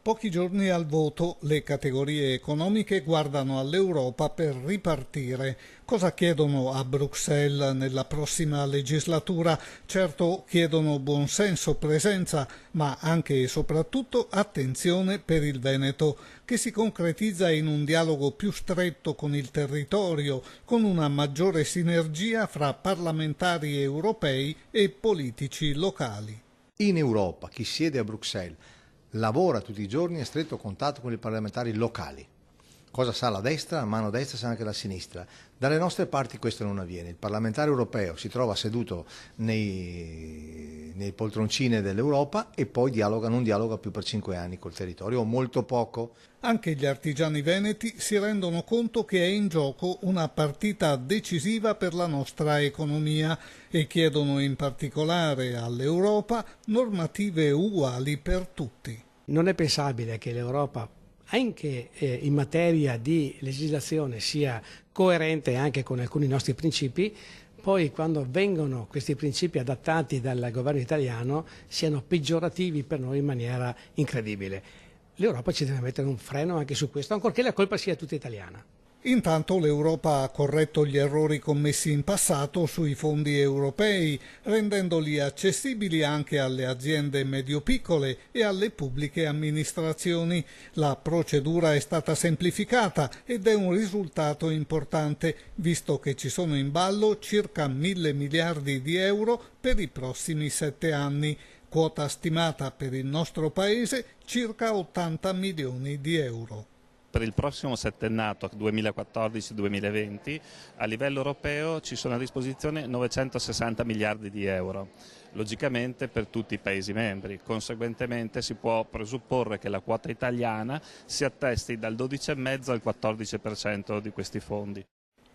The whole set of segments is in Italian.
pochi giorni al voto, le categorie economiche guardano all'Europa per ripartire. Cosa chiedono a Bruxelles nella prossima legislatura? Certo chiedono buonsenso, presenza, ma anche e soprattutto attenzione per il Veneto, che si concretizza in un dialogo più stretto con il territorio, con una maggiore sinergia fra parlamentari europei e politici locali. In Europa chi siede a Bruxelles lavora tutti i giorni a stretto contatto con i parlamentari locali. Cosa sa la destra, la mano destra sa anche la sinistra. Dalle nostre parti questo non avviene. Il parlamentare europeo si trova seduto nei poltroncine dell'Europa e poi non dialoga più per 5 anni col territorio, o molto poco. Anche gli artigiani veneti si rendono conto che è in gioco una partita decisiva per la nostra economia e chiedono in particolare all'Europa normative uguali per tutti. Non è pensabile che l'Europa, anche in materia di legislazione, sia coerente anche con alcuni nostri principi, poi quando vengono questi principi adattati dal governo italiano siano peggiorativi per noi in maniera incredibile. L'Europa ci deve mettere un freno anche su questo, ancorché la colpa sia tutta italiana. Intanto l'Europa ha corretto gli errori commessi in passato sui fondi europei, rendendoli accessibili anche alle aziende medio-piccole e alle pubbliche amministrazioni. La procedura è stata semplificata ed è un risultato importante, visto che ci sono in ballo circa 1.000 miliardi di euro per i prossimi 7 anni, quota stimata per il nostro Paese circa 80 milioni di euro. Per il prossimo settennato 2014-2020 a livello europeo ci sono a disposizione 960 miliardi di euro, logicamente per tutti i Paesi membri. Conseguentemente si può presupporre che la quota italiana si attesti dal 12,5 al 14% di questi fondi.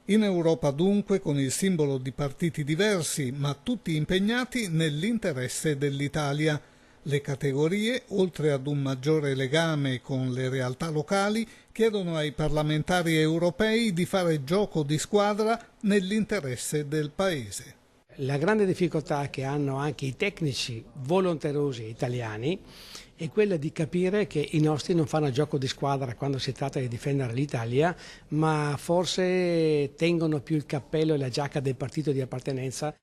In Europa dunque con il simbolo di partiti diversi, ma tutti impegnati nell'interesse dell'Italia. Le categorie, oltre ad un maggiore legame con le realtà locali, chiedono ai parlamentari europei di fare gioco di squadra nell'interesse del Paese. La grande difficoltà che hanno anche i tecnici volonterosi italiani è quella di capire che i nostri non fanno gioco di squadra quando si tratta di difendere l'Italia, ma forse tengono più il cappello e la giacca del partito di appartenenza